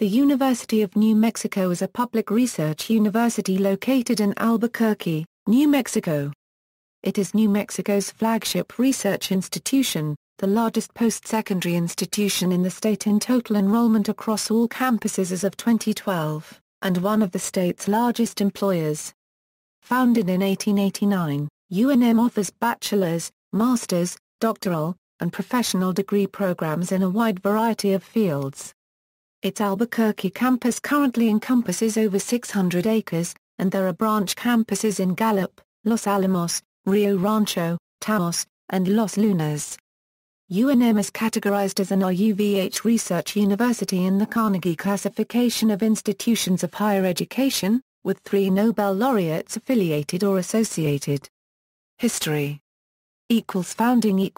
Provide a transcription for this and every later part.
The University of New Mexico is a public research university located in Albuquerque, New Mexico. It is New Mexico's flagship research institution, the largest post-secondary institution in the state in total enrollment across all campuses as of 2012, and one of the state's largest employers. Founded in 1889, UNM offers bachelor's, master's, doctoral, and professional degree programs in a wide variety of fields. Its Albuquerque campus currently encompasses over 600 acres, and there are branch campuses in Gallup, Los Alamos, Rio Rancho, Taos, and Los Lunas. UNM is categorized as an RUVH research university in the Carnegie classification of institutions of higher education, with 3 Nobel laureates affiliated or associated. History. Founding.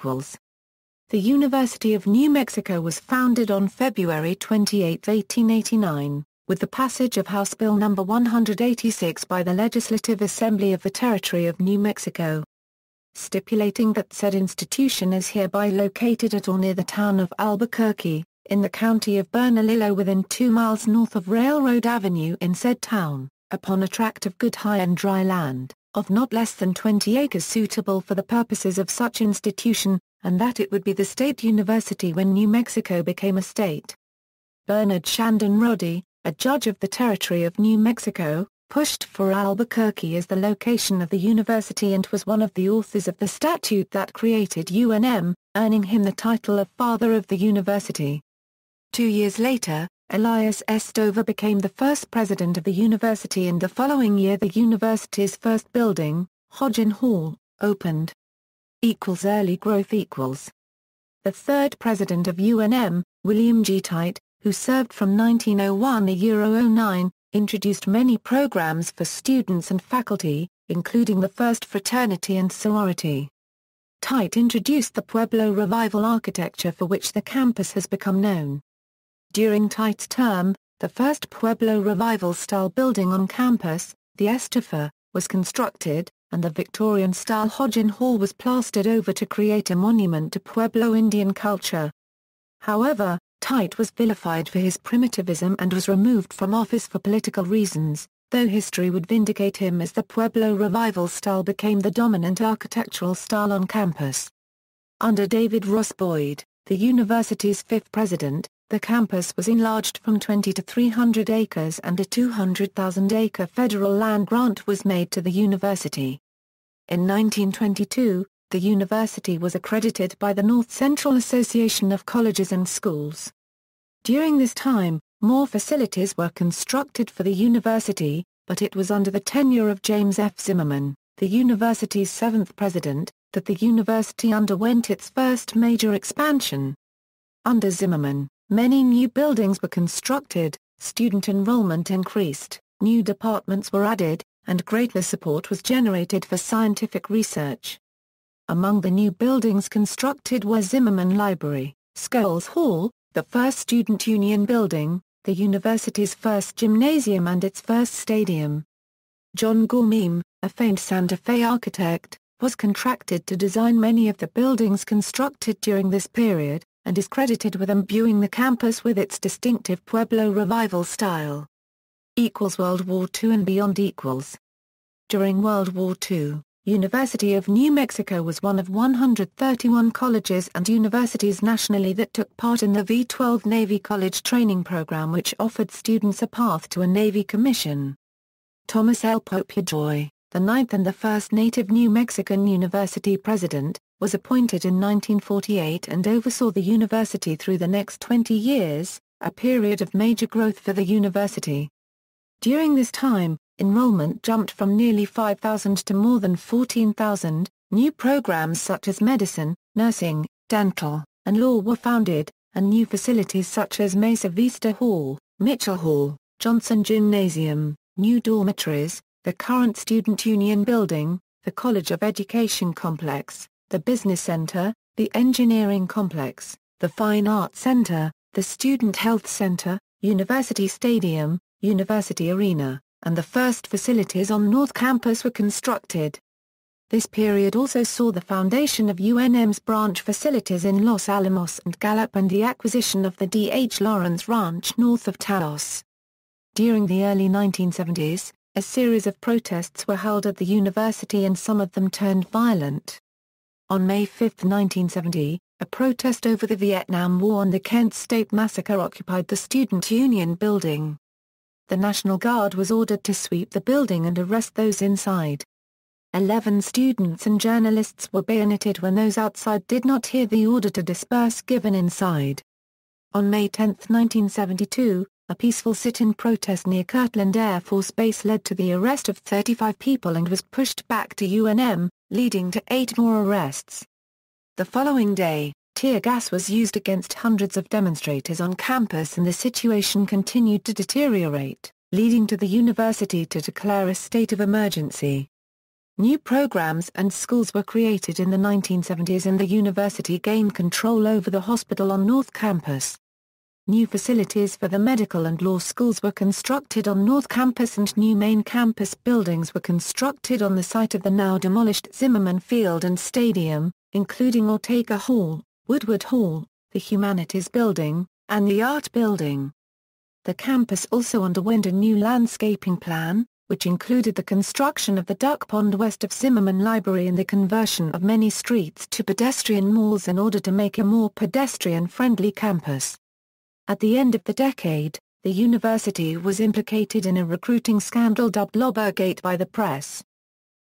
The University of New Mexico was founded on February 28, 1889, with the passage of House Bill No. 186 by the Legislative Assembly of the Territory of New Mexico, stipulating that said institution is hereby located at or near the town of Albuquerque, in the county of Bernalillo within 2 miles north of Railroad Avenue in said town, upon a tract of good high and dry land, of not less than 20 acres suitable for the purposes of such institution, and that it would be the state university when New Mexico became a state. Bernard Shandon Roddy, a judge of the Territory of New Mexico, pushed for Albuquerque as the location of the university and was one of the authors of the statute that created UNM, earning him the title of Father of the University. 2 years later, Elias S. Dover became the first president of the university, and the following year the university's first building, Hodgin Hall, opened. Early growth. The third president of UNM, William G. Tite, who served from 1901 to 2009, introduced many programs for students and faculty, including the first fraternity and sorority. Tite introduced the Pueblo Revival architecture for which the campus has become known. During Tite's term, the first Pueblo Revival-style building on campus, the Estufa, was constructed, and the Victorian-style Hodgin Hall was plastered over to create a monument to Pueblo Indian culture. However, Tite was vilified for his primitivism and was removed from office for political reasons, though history would vindicate him as the Pueblo Revival style became the dominant architectural style on campus. Under David Ross Boyd, the university's fifth president, the campus was enlarged from 20 to 300 acres and a 200,000-acre federal land grant was made to the university. In 1922, the university was accredited by the North Central Association of Colleges and Schools. During this time, more facilities were constructed for the university, but it was under the tenure of James F. Zimmerman, the university's seventh president, that the university underwent its first major expansion. Under Zimmerman, many new buildings were constructed, student enrollment increased, new departments were added, and greater support was generated for scientific research. Among the new buildings constructed were Zimmerman Library, Scholes Hall, the first student union building, the university's first gymnasium and its first stadium. John Gormem, a famed Santa Fe architect, was contracted to design many of the buildings constructed during this period, and is credited with imbuing the campus with its distinctive Pueblo Revival style. World War II and beyond. During World War II, University of New Mexico was one of 131 colleges and universities nationally that took part in the V-12 Navy College Training Program, which offered students a path to a Navy commission. Thomas L. Popejoy, the ninth and the first native New Mexican university president, was appointed in 1948 and oversaw the university through the next 20 years, a period of major growth for the university. During this time, enrollment jumped from nearly 5,000 to more than 14,000, new programs such as medicine, nursing, dental, and law were founded, and new facilities such as Mesa Vista Hall, Mitchell Hall, Johnson Gymnasium, new dormitories, the current Student Union Building, the College of Education Complex, the Business Center, the Engineering Complex, the Fine Arts Center, the Student Health Center, University Stadium, University Arena, and the first facilities on North Campus were constructed. This period also saw the foundation of UNM's branch facilities in Los Alamos and Gallup and the acquisition of the D.H. Lawrence Ranch north of Taos. During the early 1970s, a series of protests were held at the university and some of them turned violent. On May 5, 1970, a protest over the Vietnam War and the Kent State Massacre occupied the Student Union building. The National Guard was ordered to sweep the building and arrest those inside. 11 students and journalists were bayoneted when those outside did not hear the order to disperse given inside. On May 10, 1972, a peaceful sit-in protest near Kirtland Air Force Base led to the arrest of 35 people and was pushed back to UNM, leading to 8 more arrests. The following day, tear gas was used against hundreds of demonstrators on campus and the situation continued to deteriorate, leading to the university to declare a state of emergency. New programs and schools were created in the 1970s and the university gained control over the hospital on North Campus. New facilities for the medical and law schools were constructed on North Campus and new main campus buildings were constructed on the site of the now demolished Zimmerman Field and Stadium, including Ortega Hall, Woodward Hall, the Humanities Building, and the Art Building. The campus also underwent a new landscaping plan, which included the construction of the Duck Pond west of Zimmerman Library and the conversion of many streets to pedestrian malls in order to make a more pedestrian-friendly campus. At the end of the decade, the university was implicated in a recruiting scandal dubbed Lobbergate by the press.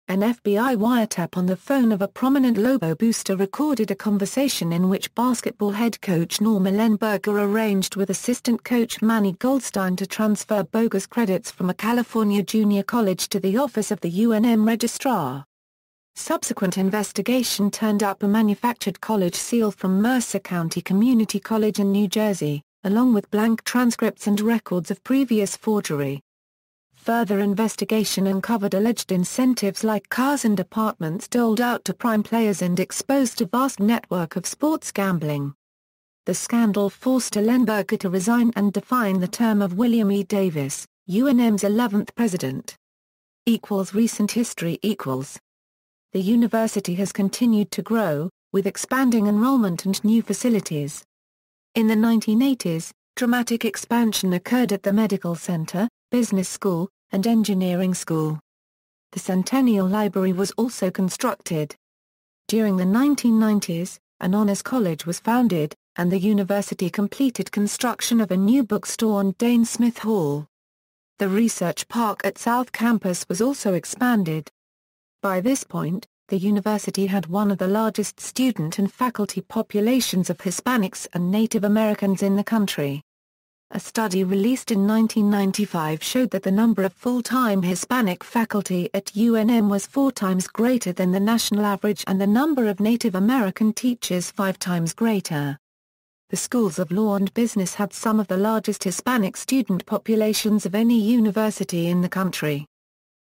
An FBI wiretap on the phone of a prominent Lobo booster recorded a conversation in which basketball head coach Norm Ellenberger arranged with assistant coach Manny Goldstein to transfer bogus credits from a California junior college to the office of the UNM registrar. Subsequent investigation turned up a manufactured college seal from Mercer County Community College in New Jersey, along with blank transcripts and records of previous forgery. Further investigation uncovered alleged incentives like cars and apartments doled out to prime players and exposed a vast network of sports gambling. The scandal forced Ellenberger to resign and define the term of William E. Davis, UNM's 11th president. Recent history. The university has continued to grow, with expanding enrollment and new facilities. In the 1980s, dramatic expansion occurred at the Medical Center, Business School, and Engineering School. The Centennial Library was also constructed. During the 1990s, an honors college was founded, and the university completed construction of a new bookstore on Dane Smith Hall. The research park at South Campus was also expanded. By this point, the university had one of the largest student and faculty populations of Hispanics and Native Americans in the country. A study released in 1995 showed that the number of full-time Hispanic faculty at UNM was 4 times greater than the national average and the number of Native American teachers 5 times greater. The schools of law and business had some of the largest Hispanic student populations of any university in the country.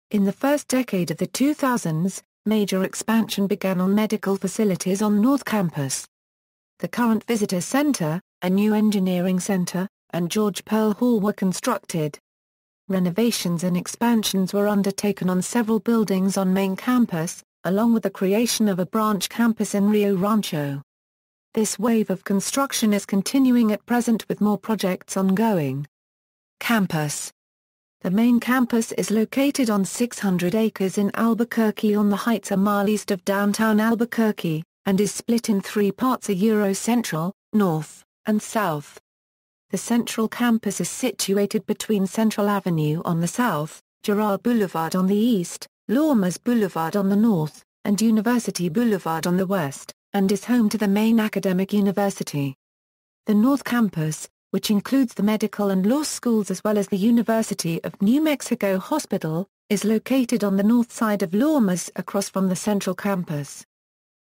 In the first decade of the 2000s, major expansion began on medical facilities on North Campus. The current Visitor Center, a new engineering center, and George Pearl Hall were constructed. Renovations and expansions were undertaken on several buildings on main campus, along with the creation of a branch campus in Rio Rancho. This wave of construction is continuing at present with more projects ongoing. Campus. The main campus is located on 600 acres in Albuquerque on the heights a mile east of downtown Albuquerque, and is split in 3 parts: Central, North, and South. The central campus is situated between Central Avenue on the south, Girard Boulevard on the east, Lomas Boulevard on the north, and University Boulevard on the west, and is home to the main academic university. The North Campus, which includes the medical and law schools as well as the University of New Mexico Hospital, is located on the north side of Lomas across from the Central Campus.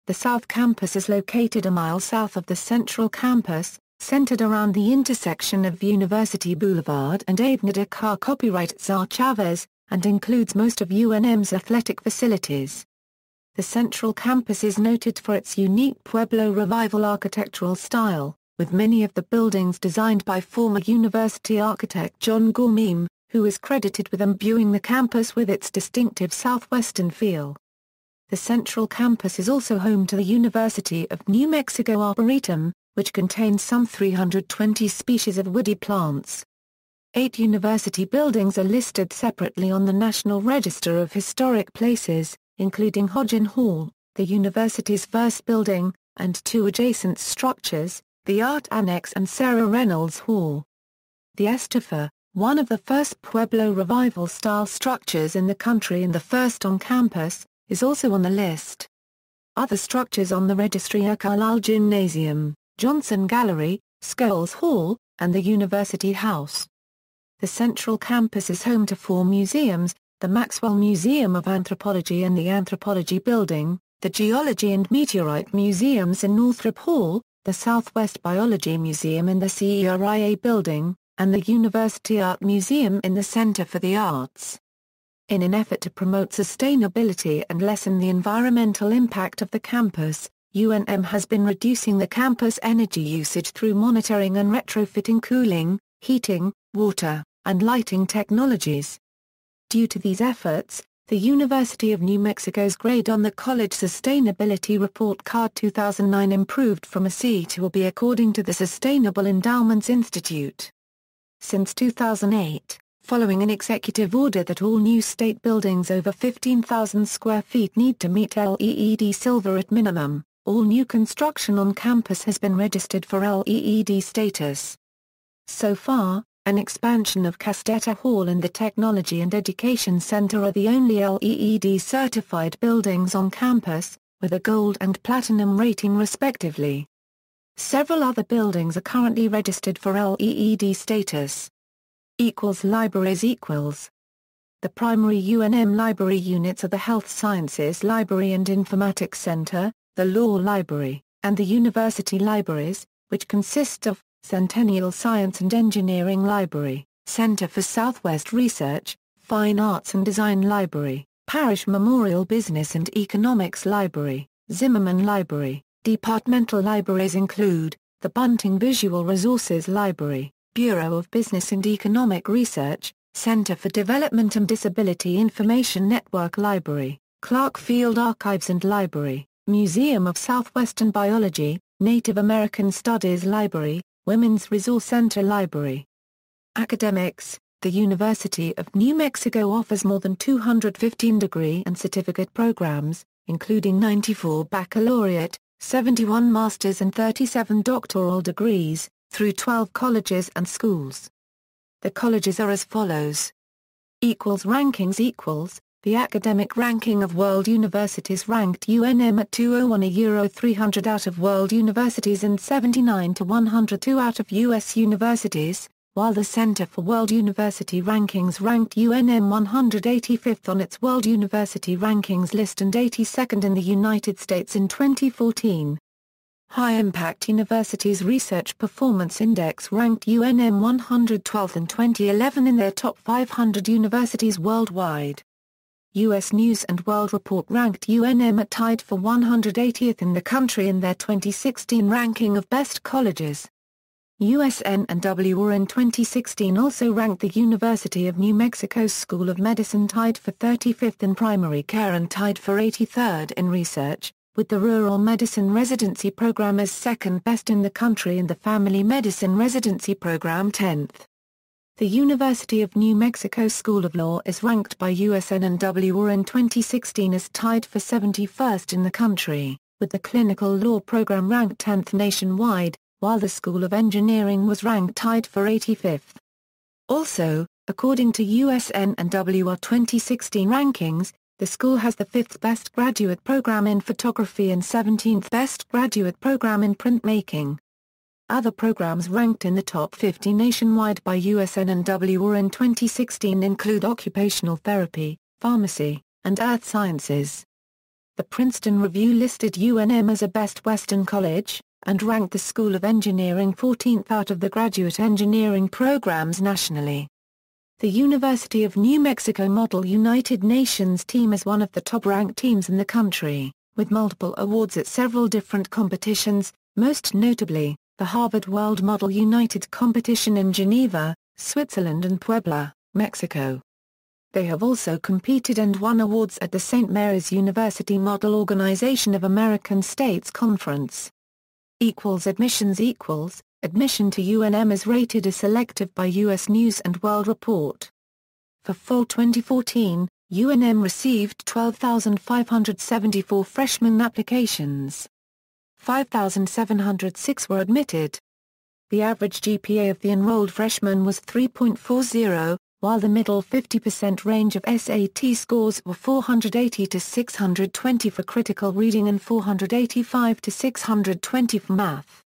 The South Campus is located a mile south of the Central Campus, centered around the intersection of University Boulevard and Avenida Car copyright Czar Chavez, and includes most of UNM's athletic facilities. The Central Campus is noted for its unique Pueblo Revival architectural style, with many of the buildings designed by former university architect John Gormem, who is credited with imbuing the campus with its distinctive southwestern feel. The central campus is also home to the University of New Mexico Arboretum, which contains some 320 species of woody plants. 8 university buildings are listed separately on the National Register of Historic Places, including Hodgin Hall, the university's first building, and 2 adjacent structures, the Art Annex and Sarah Reynolds Hall. The Estafa, one of the first Pueblo Revival-style structures in the country and the first on campus, is also on the list. Other structures on the registry are Carlisle Gymnasium, Johnson Gallery, Scholes Hall, and the University House. The central campus is home to 4 museums, the Maxwell Museum of Anthropology and the Anthropology Building, the Geology and Meteorite Museums in Northrop Hall, the Southwest Biology Museum in the CERIA Building, and the University Art Museum in the Center for the Arts. In an effort to promote sustainability and lessen the environmental impact of the campus, UNM has been reducing the campus energy usage through monitoring and retrofitting cooling, heating, water, and lighting technologies. Due to these efforts, the University of New Mexico's grade on the College Sustainability Report Card 2009 improved from a C to a B according to the Sustainable Endowments Institute. Since 2008, following an executive order that all new state buildings over 15,000 square feet need to meet LEED Silver at minimum, all new construction on campus has been registered for LEED status. So far, an expansion of Castetta Hall and the Technology and Education Center are the only LEED-certified buildings on campus, with a gold and platinum rating respectively. Several other buildings are currently registered for LEED status. Libraries equals. The primary UNM library units are the Health Sciences Library and Informatics Center, the Law Library, and the University Libraries, which consist of Centennial Science and Engineering Library, Center for Southwest Research, Fine Arts and Design Library, Parish Memorial Business and Economics Library, Zimmerman Library. Departmental libraries include, the Bunting Visual Resources Library, Bureau of Business and Economic Research, Center for Development and Disability Information Network Library, Clark Field Archives and Library, Museum of Southwestern Biology, Native American Studies Library, Women's Resource Center Library. Academics. The University of New Mexico offers more than 215 degree and certificate programs, including 94 baccalaureate, 71 master's and 37 doctoral degrees, through 12 colleges and schools. The colleges are as follows. Rankings. The academic ranking of world universities ranked UNM at 201 Euro 300 out of world universities and 79 to 102 out of U.S. universities, while the Center for World University Rankings ranked UNM 185th on its World University Rankings list and 82nd in the United States in 2014. High Impact Universities Research Performance Index ranked UNM 112th in 2011 in their top 500 universities worldwide. U.S. News & World Report ranked UNM at tied for 180th in the country in their 2016 ranking of best colleges. USN&W in 2016 also ranked the University of New Mexico's School of Medicine tied for 35th in primary care and tied for 83rd in research, with the Rural Medicine Residency Program as second best in the country and the Family Medicine Residency Program 10th. The University of New Mexico School of Law is ranked by USN&W in 2016 as tied for 71st in the country, with the Clinical Law Program ranked 10th nationwide, while the School of Engineering was ranked tied for 85th. Also, according to USN&W 2016 rankings, the school has the 5th best graduate program in photography and 17th best graduate program in printmaking. Other programs ranked in the top 50 nationwide by USN&W in 2016 include occupational therapy, pharmacy, and earth sciences. The Princeton Review listed UNM as a Best Western College, and ranked the School of Engineering 14th out of the graduate engineering programs nationally. The University of New Mexico Model United Nations team is one of the top-ranked teams in the country, with multiple awards at several different competitions, most notably, the Harvard World Model United competition in Geneva, Switzerland and Puebla, Mexico. They have also competed and won awards at the St. Mary's University Model Organization of American States Conference. Admissions Admission to UNM is rated as selective by U.S. News & World Report. For fall 2014, UNM received 12,574 freshman applications. 5,706 were admitted. The average GPA of the enrolled freshmen was 3.40, while the middle 50% range of SAT scores were 480 to 620 for critical reading and 485 to 620 for math.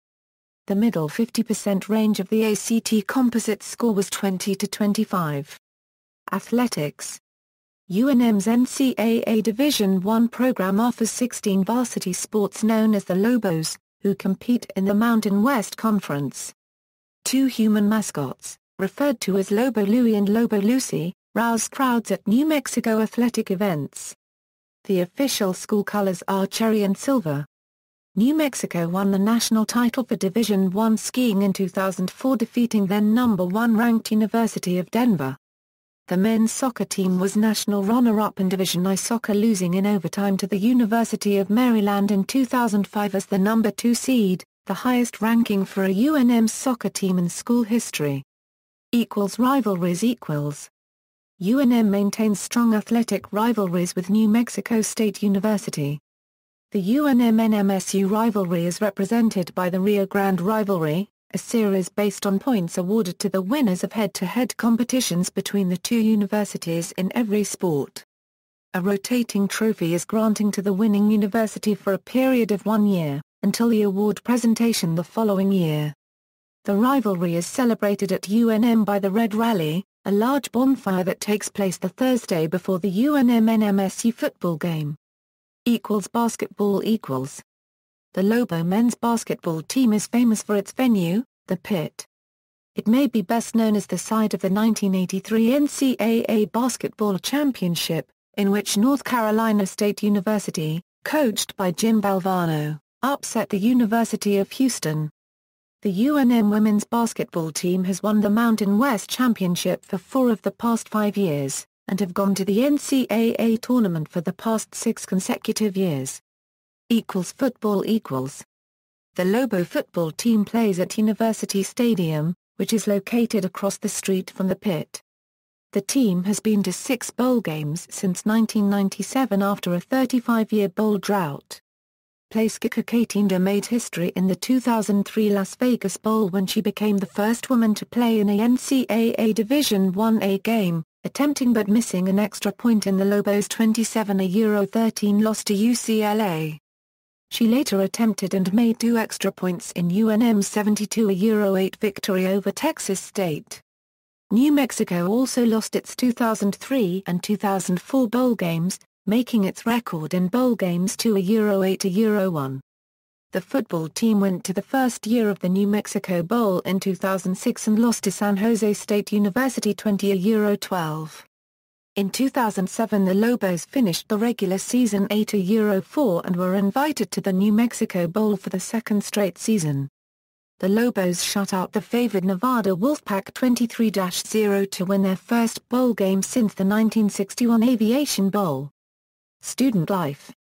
The middle 50% range of the ACT composite score was 20 to 25. Athletics. UNM's NCAA Division I program offers 16 varsity sports known as the Lobos, who compete in the Mountain West Conference. 2 human mascots, referred to as Lobo Louie and Lobo Lucy, rouse crowds at New Mexico athletic events. The official school colors are cherry and silver. New Mexico won the national title for Division I skiing in 2004, defeating then number 1 ranked University of Denver. The men's soccer team was national runner-up in Division I soccer, losing in overtime to the University of Maryland in 2005 as the number 2 seed, the highest ranking for a UNM soccer team in school history. Rivalries UNM maintains strong athletic rivalries with New Mexico State University. The UNM-NMSU rivalry is represented by the Rio Grande Rivalry, a series based on points awarded to the winners of head-to-head competitions between the two universities in every sport. A rotating trophy is granted to the winning university for a period of 1 year, until the award presentation the following year. The rivalry is celebrated at UNM by the Red Rally, a large bonfire that takes place the Thursday before the UNM-NMSU football game. Basketball. The Lobo men's basketball team is famous for its venue, the Pit. It may be best known as the site of the 1983 NCAA Basketball Championship, in which North Carolina State University, coached by Jim Valvano, upset the University of Houston. The UNM women's basketball team has won the Mountain West Championship for 4 of the past 5 years, and have gone to the NCAA tournament for the past 6 consecutive years. Football. The Lobo football team plays at University Stadium, which is located across the street from the Pit. The team has been to 6 bowl games since 1997 after a 35-year bowl drought. Place kicker Katinda made history in the 2003 Las Vegas Bowl when she became the first woman to play in a NCAA Division I-A game, attempting but missing an extra point in the Lobos' 27-13 loss to UCLA. She later attempted and made 2 extra points in UNM's 72-8 victory over Texas State. New Mexico also lost its 2003 and 2004 bowl games, making its record in bowl games 2-8-1. The football team went to the first year of the New Mexico Bowl in 2006 and lost to San Jose State University 20-12. In 2007 the Lobos finished the regular season 8-4 and were invited to the New Mexico Bowl for the second straight season. The Lobos shut out the favored Nevada Wolfpack 23-0 to win their first bowl game since the 1961 Aviation Bowl. Student life.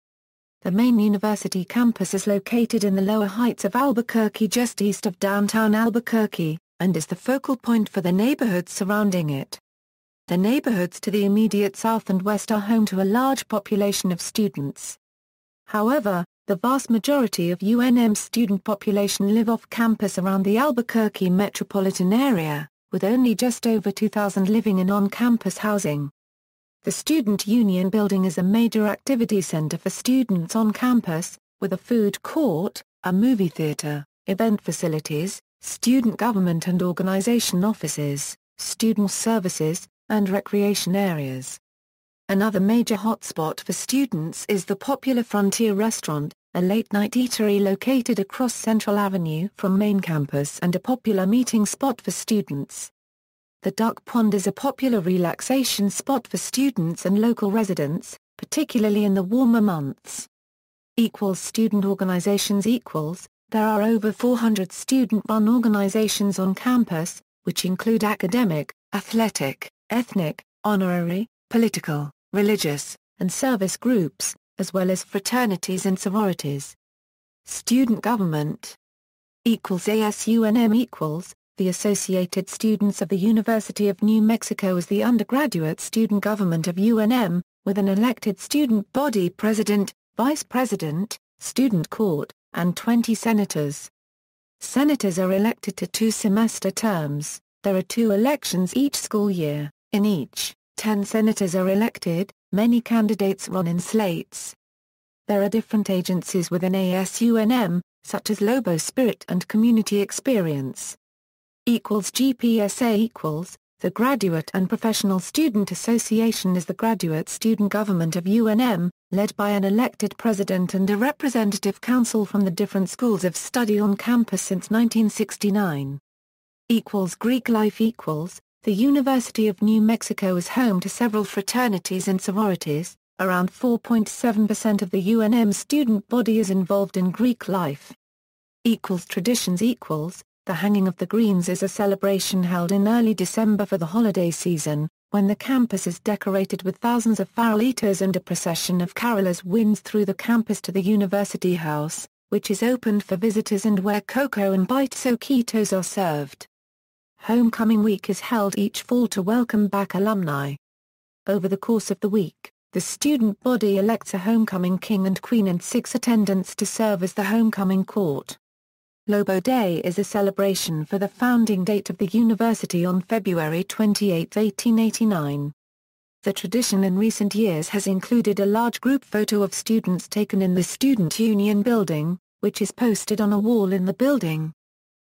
The main university campus is located in the lower heights of Albuquerque just east of downtown Albuquerque, and is the focal point for the neighborhoods surrounding it. The neighborhoods to the immediate south and west are home to a large population of students. However, the vast majority of UNM's student population live off campus around the Albuquerque metropolitan area, with only just over 2,000 living in on-campus housing. The Student Union Building is a major activity center for students on campus, with a food court, a movie theater, event facilities, student government and organization offices, student services, and recreation areas. Another major hotspot for students is the popular Frontier Restaurant, a late-night eatery located across Central Avenue from main campus and a popular meeting spot for students. The Duck Pond is a popular relaxation spot for students and local residents, particularly in the warmer months. Student organizations. There are over 400 student-run organizations on campus, which include academic, athletic, ethnic, honorary, political, religious, and service groups, as well as fraternities and sororities. Student government ASUNM the Associated Students of the University of New Mexico is the undergraduate student government of UNM, with an elected student body president, vice president, student court, and 20 senators. Senators are elected to 2-semester terms. There are 2 elections each school year. In each, 10 senators are elected. Many candidates run in slates. There are different agencies within ASUNM, such as Lobo Spirit and Community Experience. GPSA the Graduate and Professional Student Association is the graduate student government of UNM, led by an elected president and a representative council from the different schools of study on campus since 1969. Greek life the University of New Mexico is home to several fraternities and sororities. Around 4.7% of the UNM student body is involved in Greek life. Traditions the Hanging of the Greens is a celebration held in early December for the holiday season, when the campus is decorated with thousands of farol-eaters and a procession of carolers winds through the campus to the University House, which is opened for visitors and where cocoa and bites-o-quitos are served. Homecoming Week is held each fall to welcome back alumni. Over the course of the week, the student body elects a homecoming king and queen and 6 attendants to serve as the homecoming court. Lobo Day is a celebration for the founding date of the university on February 28, 1889. The tradition in recent years has included a large group photo of students taken in the Student Union building, which is posted on a wall in the building.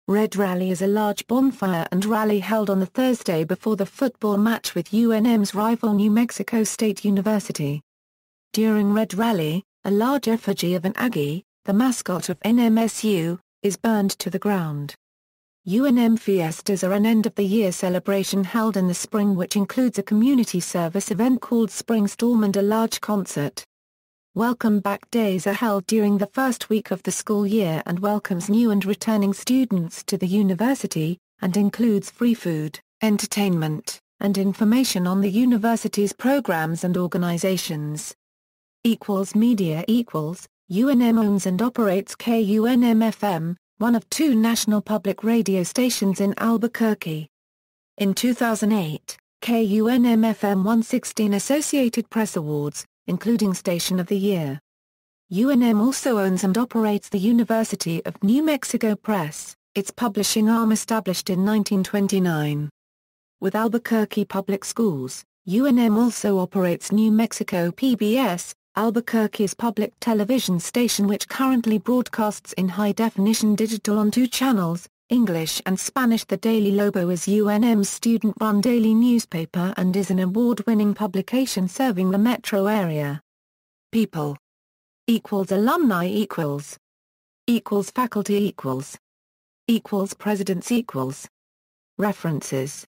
Red Rally is a large bonfire and rally held on the Thursday before the football match with UNM's rival New Mexico State University. During Red Rally, a large effigy of an Aggie, the mascot of NMSU, is burned to the ground. Unm Fiestas are an end-of-the-year celebration held in the spring which includes a community service event called Spring Storm and a large concert. Welcome Back Days are held during the first week of the school year and welcomes new and returning students to the university, and includes free food, entertainment, and information on the university's programs and organizations. Media UNM owns and operates KUNM-FM, one of 2 national public radio stations in Albuquerque. In 2008, KUNM-FM won 16 Associated Press Awards, including Station of the Year. UNM also owns and operates the University of New Mexico Press, its publishing arm established in 1929. With Albuquerque Public Schools, UNM also operates New Mexico PBS, Albuquerque's public television station which currently broadcasts in high-definition digital on 2 channels, English and Spanish. The Daily Lobo is UNM's student-run daily newspaper and is an award-winning publication serving the metro area. People alumni faculty presidents References.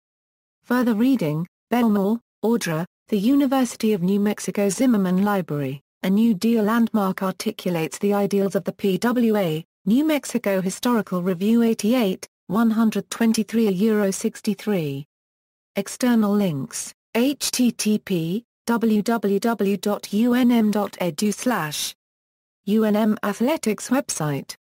Further reading, Belmore, Audra, The University of New Mexico Zimmerman Library, A New Deal Landmark articulates the ideals of the PWA, New Mexico Historical Review 88, 123 External links, http, www.unm.edu/UNM Athletics website